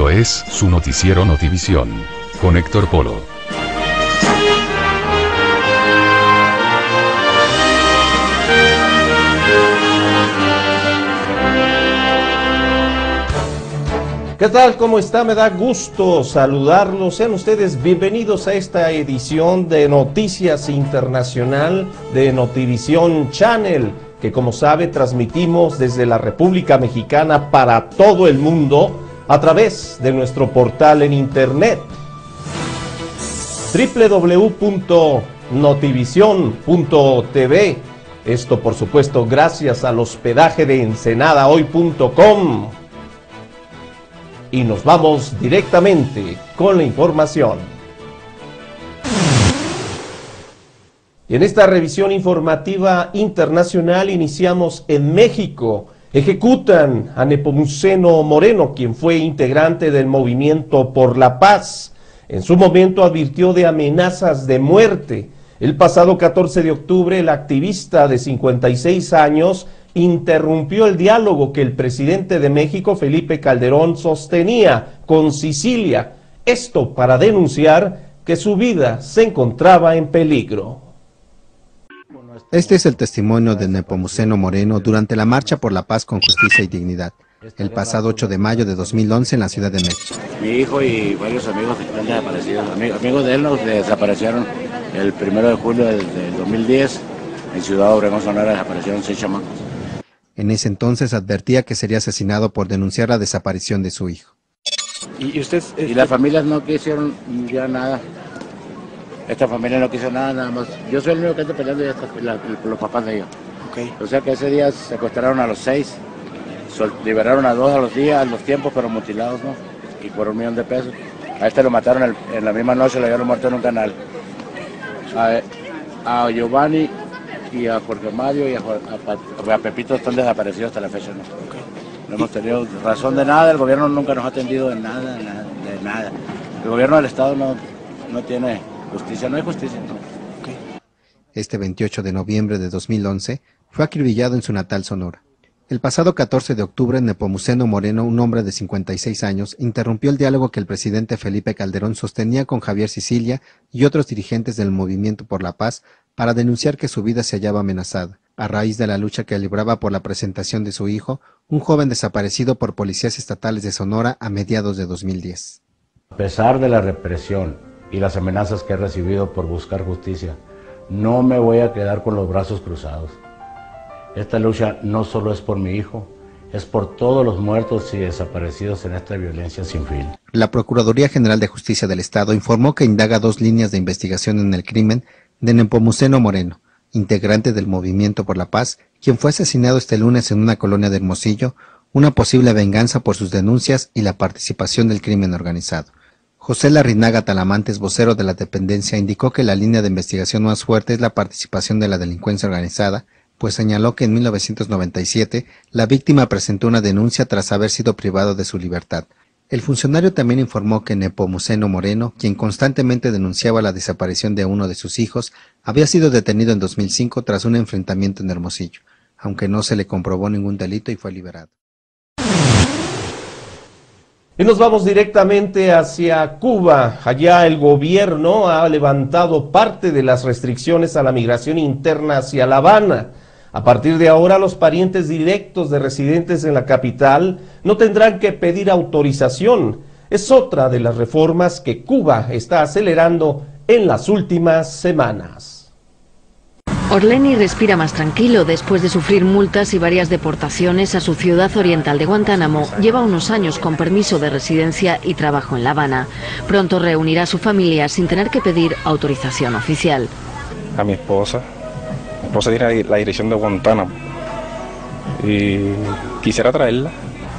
Esto es su noticiero Notivisión, con Héctor Polo. ¿Qué tal? ¿Cómo está? Me da gusto saludarlos. Sean ustedes bienvenidos a esta edición de Noticias Internacional de Notivisión Channel, que como sabe transmitimos desde la República Mexicana para todo el mundo a través de nuestro portal en internet www.notivision.tv. Esto por supuesto gracias al hospedaje de ensenadahoy.com. Y nos vamos directamente con la información. Y en esta revisión informativa internacional iniciamos en México. Ejecutan a Nepomuceno Moreno, quien fue integrante del Movimiento por la Paz. En su momento advirtió de amenazas de muerte. El pasado 14 de octubre, el activista de 56 años interrumpió el diálogo que el presidente de México, Felipe Calderón, sostenía con Sicilia. Esto para denunciar que su vida se encontraba en peligro. Este es el testimonio de Nepomuceno Moreno durante la Marcha por la Paz con Justicia y Dignidad, el pasado 8 de mayo de 2011 en la Ciudad de México. Mi hijo y varios amigos están desaparecidos. Amigos de él nos desaparecieron el 1 de julio del 2010. En Ciudad Obregón, Sonora, desaparecieron 6 chamacos. En ese entonces advertía que sería asesinado por denunciar la desaparición de su hijo. ¿Y las familias no quisieron ya nada? Esta familia no quiso nada más. Yo soy el único que está peleando y los papás de ellos. Okay. O sea que ese día secuestraron a los 6, liberaron a 2 a los días, a los tiempos, pero mutilados, ¿no? Y por $1 millón. A este lo mataron en la misma noche, lo habían muerto en un canal. A Giovanni y a Jorge Mario y a Pepito están desaparecidos hasta la fecha, ¿no? Okay. No hemos tenido razón de nada, el gobierno nunca nos ha atendido de nada. El gobierno del Estado no tiene justicia, no hay justicia, ¿no? Okay. Este 28 de noviembre de 2011 fue acribillado en su natal Sonora. El pasado 14 de octubre, Nepomuceno Moreno, un hombre de 56 años, interrumpió el diálogo que el presidente Felipe Calderón sostenía con Javier Sicilia y otros dirigentes del Movimiento por la Paz para denunciar que su vida se hallaba amenazada, a raíz de la lucha que libraba por la presentación de su hijo, un joven desaparecido por policías estatales de Sonora a mediados de 2010. A pesar de la represión y las amenazas que he recibido por buscar justicia, no me voy a quedar con los brazos cruzados. Esta lucha no solo es por mi hijo, es por todos los muertos y desaparecidos en esta violencia sin fin. La Procuraduría General de Justicia del Estado informó que indaga 2 líneas de investigación en el crimen de Nepomuceno Moreno, integrante del Movimiento por la Paz, quien fue asesinado este lunes en una colonia de Hermosillo, una posible venganza por sus denuncias y la participación del crimen organizado. José Larrinaga Talamantes, vocero de la dependencia, indicó que la línea de investigación más fuerte es la participación de la delincuencia organizada, pues señaló que en 1997 la víctima presentó una denuncia tras haber sido privado de su libertad. El funcionario también informó que Nepomuceno Moreno, quien constantemente denunciaba la desaparición de uno de sus hijos, había sido detenido en 2005 tras un enfrentamiento en Hermosillo, aunque no se le comprobó ningún delito y fue liberado. Y nos vamos directamente hacia Cuba. Allá el gobierno ha levantado parte de las restricciones a la migración interna hacia La Habana. A partir de ahora, los parientes directos de residentes en la capital no tendrán que pedir autorización. Es otra de las reformas que Cuba está acelerando en las últimas semanas. Orleni respira más tranquilo después de sufrir multas y varias deportaciones a su ciudad oriental de Guantánamo. Lleva unos años con permiso de residencia y trabajo en La Habana. Pronto reunirá a su familia sin tener que pedir autorización oficial. A mi esposa tiene la dirección de Guantánamo y quisiera traerla.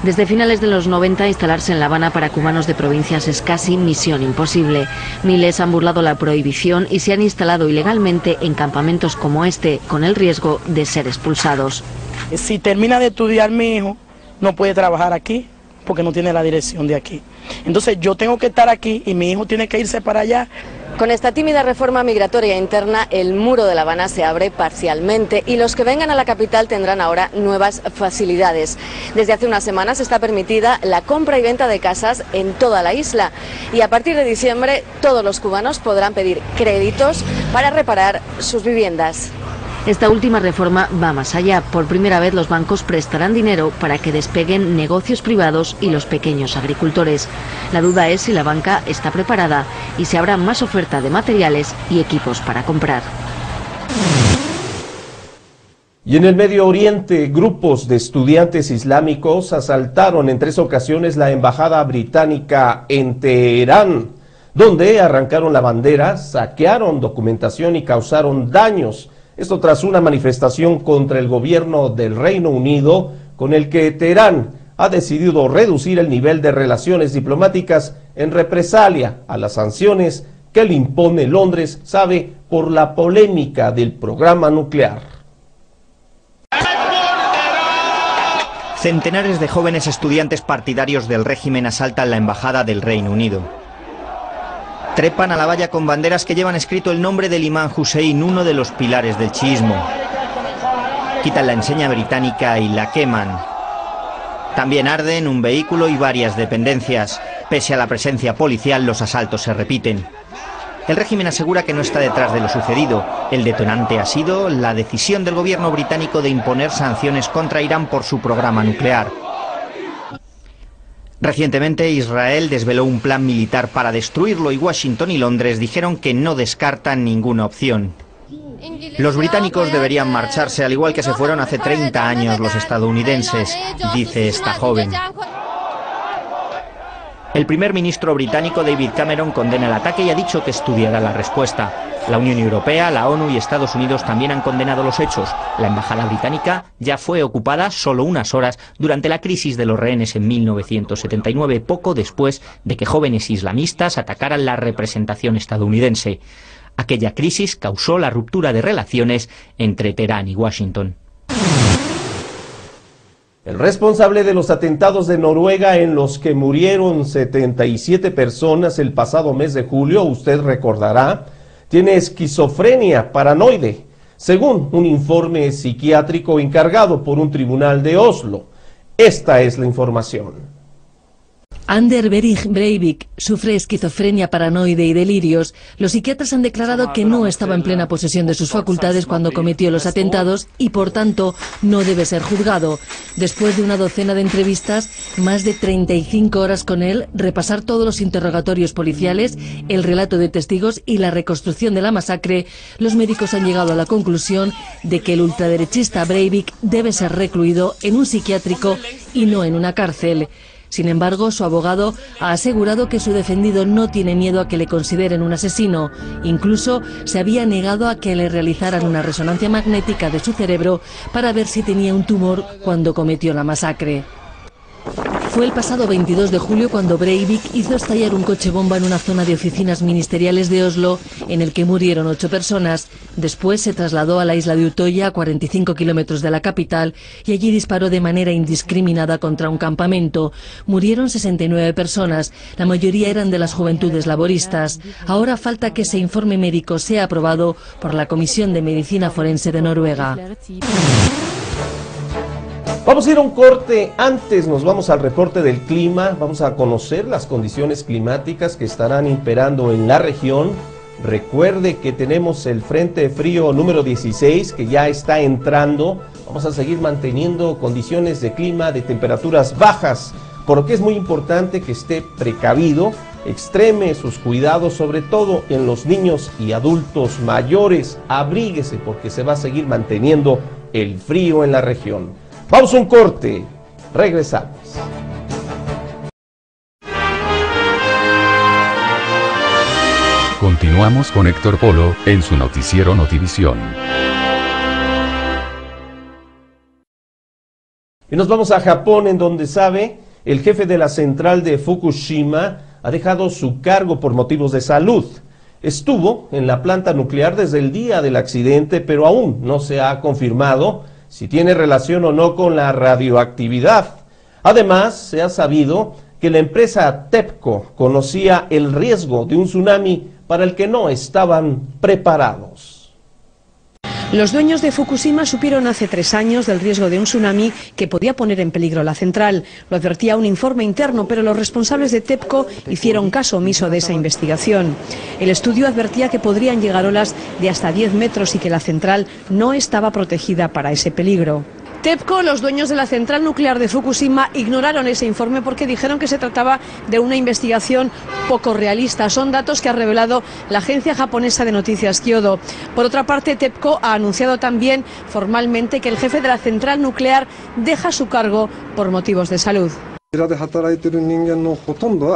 Desde finales de los 90, instalarse en La Habana para cubanos de provincias es casi misión imposible. Miles han burlado la prohibición y se han instalado ilegalmente en campamentos como este, con el riesgo de ser expulsados. Si termina de estudiar mi hijo, no puede trabajar aquí, porque no tiene la dirección de aquí. Entonces yo tengo que estar aquí y mi hijo tiene que irse para allá. Con esta tímida reforma migratoria interna, el muro de La Habana se abre parcialmente y los que vengan a la capital tendrán ahora nuevas facilidades. Desde hace unas semanas está permitida la compra y venta de casas en toda la isla y a partir de diciembre todos los cubanos podrán pedir créditos para reparar sus viviendas. Esta última reforma va más allá. Por primera vez los bancos prestarán dinero para que despeguen negocios privados y los pequeños agricultores. La duda es si la banca está preparada y si habrá más oferta de materiales y equipos para comprar. Y en el Medio Oriente, grupos de estudiantes islámicos asaltaron en 3 ocasiones la embajada británica en Teherán, donde arrancaron la bandera, saquearon documentación y causaron daños. Esto tras una manifestación contra el gobierno del Reino Unido, con el que Teherán ha decidido reducir el nivel de relaciones diplomáticas en represalia a las sanciones que le impone Londres, sabe, por la polémica del programa nuclear. Centenares de jóvenes estudiantes partidarios del régimen asaltan la embajada del Reino Unido. Trepan a la valla con banderas que llevan escrito el nombre del imán Hussein, uno de los pilares del chiismo. Quitan la enseña británica y la queman. También arden un vehículo y varias dependencias. Pese a la presencia policial, los asaltos se repiten. El régimen asegura que no está detrás de lo sucedido. El detonante ha sido la decisión del gobierno británico de imponer sanciones contra Irán por su programa nuclear. Recientemente Israel desveló un plan militar para destruirlo y Washington y Londres dijeron que no descartan ninguna opción. Los británicos deberían marcharse al igual que se fueron hace 30 años los estadounidenses, dice esta joven. El primer ministro británico David Cameron condena el ataque y ha dicho que estudiará la respuesta. La Unión Europea, la ONU y Estados Unidos también han condenado los hechos. La embajada británica ya fue ocupada solo unas horas durante la crisis de los rehenes en 1979, poco después de que jóvenes islamistas atacaran la representación estadounidense. Aquella crisis causó la ruptura de relaciones entre Teherán y Washington. El responsable de los atentados de Noruega en los que murieron 77 personas el pasado mes de julio, usted recordará, tiene esquizofrenia paranoide, según un informe psiquiátrico encargado por un tribunal de Oslo. Esta es la información. Anders Behring Breivik sufre esquizofrenia paranoide y delirios. Los psiquiatras han declarado que no estaba en plena posesión de sus facultades cuando cometió los atentados y por tanto no debe ser juzgado. Después de una docena de entrevistas, más de 35 horas con él, repasar todos los interrogatorios policiales, el relato de testigos y la reconstrucción de la masacre, los médicos han llegado a la conclusión de que el ultraderechista Breivik debe ser recluido en un psiquiátrico y no en una cárcel. Sin embargo, su abogado ha asegurado que su defendido no tiene miedo a que le consideren un asesino. Incluso se había negado a que le realizaran una resonancia magnética de su cerebro para ver si tenía un tumor cuando cometió la masacre. Fue el pasado 22 de julio cuando Breivik hizo estallar un coche bomba en una zona de oficinas ministeriales de Oslo, en el que murieron 8 personas. Después se trasladó a la isla de Utoya, a 45 kilómetros de la capital, y allí disparó de manera indiscriminada contra un campamento. Murieron 69 personas, la mayoría eran de las juventudes laboristas. Ahora falta que ese informe médico sea aprobado por la Comisión de Medicina Forense de Noruega. Vamos a ir a un corte, antes nos vamos al reporte del clima, vamos a conocer las condiciones climáticas que estarán imperando en la región. Recuerde que tenemos el frente frío número 16 que ya está entrando, vamos a seguir manteniendo condiciones de clima de temperaturas bajas, por lo que es muy importante que esté precavido, extreme sus cuidados, sobre todo en los niños y adultos mayores, abríguese porque se va a seguir manteniendo el frío en la región. Vamos a un corte, regresamos. Continuamos con Héctor Polo en su noticiero Notivisión. Y nos vamos a Japón, en donde sabe, el jefe de la central de Fukushima ha dejado su cargo por motivos de salud. Estuvo en la planta nuclear desde el día del accidente, pero aún no se ha confirmado si tiene relación o no con la radioactividad. Además, se ha sabido que la empresa TEPCO conocía el riesgo de un tsunami para el que no estaban preparados. Los dueños de Fukushima supieron hace 3 años del riesgo de un tsunami que podía poner en peligro la central. Lo advertía un informe interno, pero los responsables de TEPCO hicieron caso omiso de esa investigación. El estudio advertía que podrían llegar olas de hasta 10 metros y que la central no estaba protegida para ese peligro. TEPCO, los dueños de la central nuclear de Fukushima, ignoraron ese informe porque dijeron que se trataba de una investigación poco realista. Son datos que ha revelado la agencia japonesa de noticias Kyodo. Por otra parte, TEPCO ha anunciado también formalmente que el jefe de la central nuclear deja su cargo por motivos de salud.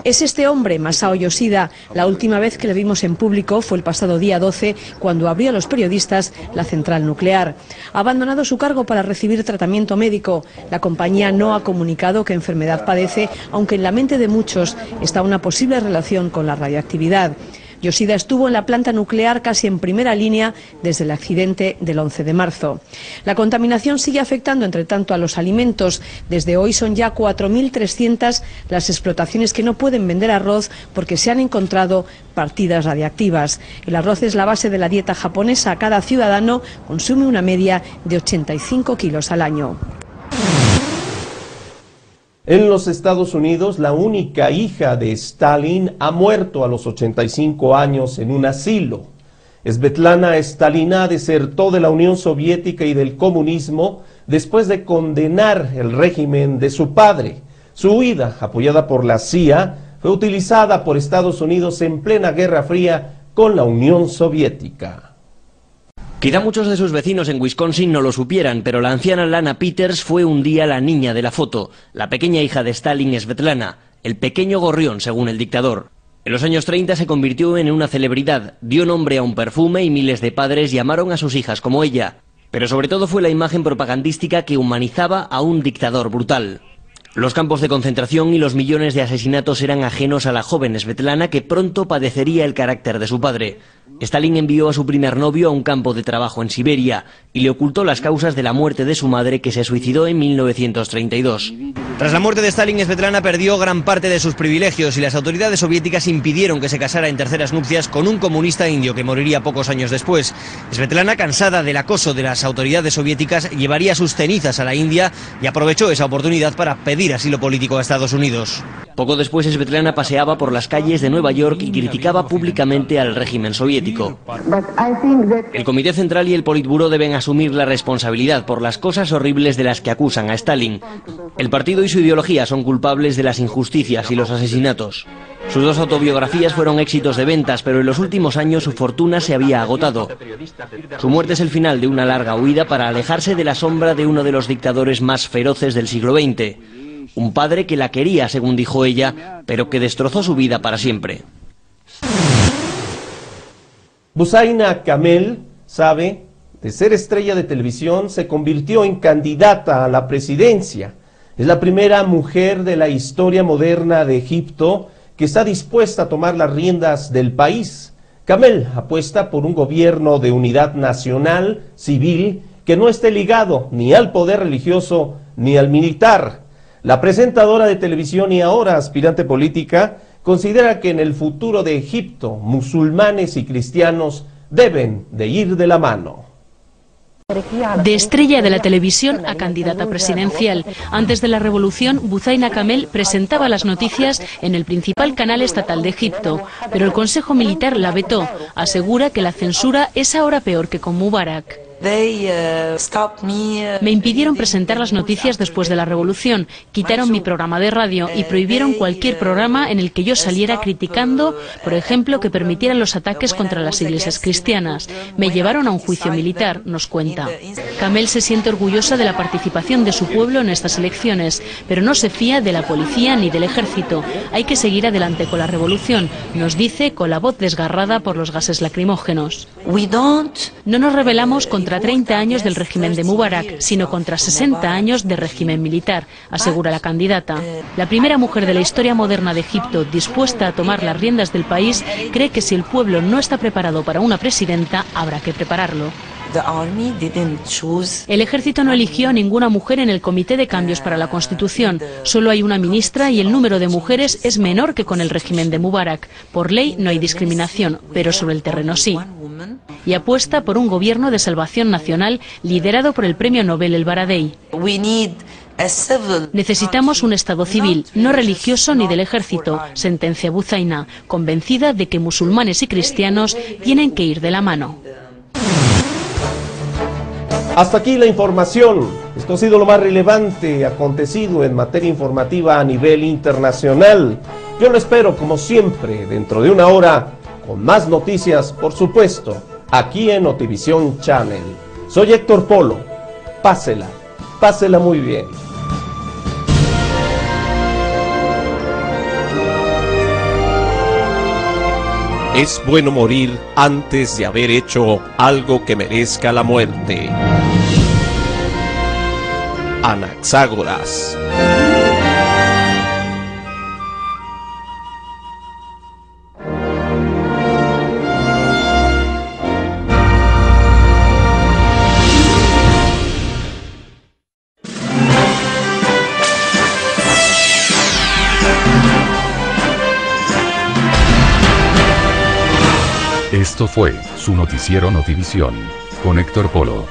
Es este hombre, Masao Yoshida. La última vez que le vimos en público fue el pasado día 12, cuando abrió a los periodistas la central nuclear. Ha abandonado su cargo para recibir tratamiento médico. La compañía no ha comunicado qué enfermedad padece, aunque en la mente de muchos está una posible relación con la radioactividad. Yoshida estuvo en la planta nuclear casi en primera línea desde el accidente del 11 de marzo. La contaminación sigue afectando, entre tanto, a los alimentos. Desde hoy son ya 4.300 las explotaciones que no pueden vender arroz porque se han encontrado partidas radiactivas. El arroz es la base de la dieta japonesa. Cada ciudadano consume una media de 85 kilos al año. En los Estados Unidos, la única hija de Stalin ha muerto a los 85 años en un asilo. Svetlana Stalina desertó de la Unión Soviética y del comunismo después de condenar el régimen de su padre. Su huida, apoyada por la CIA, fue utilizada por Estados Unidos en plena Guerra Fría con la Unión Soviética. Quizá muchos de sus vecinos en Wisconsin no lo supieran, pero la anciana Lana Peters fue un día la niña de la foto, la pequeña hija de Stalin, Svetlana, el pequeño gorrión según el dictador. En los años 30 se convirtió en una celebridad, dio nombre a un perfume y miles de padres llamaron a sus hijas como ella. Pero sobre todo fue la imagen propagandística que humanizaba a un dictador brutal. Los campos de concentración y los millones de asesinatos eran ajenos a la joven Svetlana, que pronto padecería el carácter de su padre. Stalin envió a su primer novio a un campo de trabajo en Siberia y le ocultó las causas de la muerte de su madre, que se suicidó en 1932. Tras la muerte de Stalin, Svetlana perdió gran parte de sus privilegios y las autoridades soviéticas impidieron que se casara en terceras nupcias con un comunista indio que moriría pocos años después. Svetlana, cansada del acoso de las autoridades soviéticas, llevaría sus cenizas a la India y aprovechó esa oportunidad para pedir asilo político a Estados Unidos. Poco después, Svetlana paseaba por las calles de Nueva York y criticaba públicamente al régimen soviético. El Comité Central y el Politburó deben asumir la responsabilidad por las cosas horribles de las que acusan a Stalin. El partido y su ideología son culpables de las injusticias y los asesinatos. Sus dos autobiografías fueron éxitos de ventas, pero en los últimos años su fortuna se había agotado. Su muerte es el final de una larga huida para alejarse de la sombra de uno de los dictadores más feroces del siglo XX. Un padre que la quería, según dijo ella, pero que destrozó su vida para siempre. Buzaina Kamel, sabe, de ser estrella de televisión, se convirtió en candidata a la presidencia. Es la primera mujer de la historia moderna de Egipto que está dispuesta a tomar las riendas del país. Kamel apuesta por un gobierno de unidad nacional, civil, que no esté ligado ni al poder religioso ni al militar. La presentadora de televisión y ahora aspirante política considera que en el futuro de Egipto, musulmanes y cristianos deben de ir de la mano. De estrella de la televisión a candidata presidencial. Antes de la revolución, Buzaina Kamel presentaba las noticias en el principal canal estatal de Egipto, pero el Consejo Militar la vetó. Asegura que la censura es ahora peor que con Mubarak. Me impidieron presentar las noticias después de la revolución, quitaron mi programa de radio y prohibieron cualquier programa en el que yo saliera criticando, por ejemplo, que permitieran los ataques contra las iglesias cristianas. Me llevaron a un juicio militar, nos cuenta. Kamel se siente orgullosa de la participación de su pueblo en estas elecciones, pero no se fía de la policía ni del ejército. Hay que seguir adelante con la revolución, nos dice con la voz desgarrada por los gases lacrimógenos. No nos rebelamos contra 30 años del régimen de Mubarak, sino contra 60 años de régimen militar, asegura la candidata. La primera mujer de la historia moderna de Egipto dispuesta a tomar las riendas del país cree que si el pueblo no está preparado para una presidenta, habrá que prepararlo. El ejército no eligió a ninguna mujer en el Comité de Cambios para la Constitución. Solo hay una ministra y el número de mujeres es menor que con el régimen de Mubarak. Por ley no hay discriminación, pero sobre el terreno sí. Y apuesta por un gobierno de salvación nacional liderado por el premio Nobel El Baradei. Necesitamos un Estado civil, no religioso ni del ejército, sentencia Buzaina, convencida de que musulmanes y cristianos tienen que ir de la mano. Hasta aquí la información. Esto ha sido lo más relevante acontecido en materia informativa a nivel internacional. Yo lo espero, como siempre, dentro de una hora, con más noticias, por supuesto, aquí en Notivisión Channel. Soy Héctor Polo. Pásela muy bien. Es bueno morir antes de haber hecho algo que merezca la muerte. Anaxágoras. Esto fue su noticiero Notivisión, con Héctor Polo.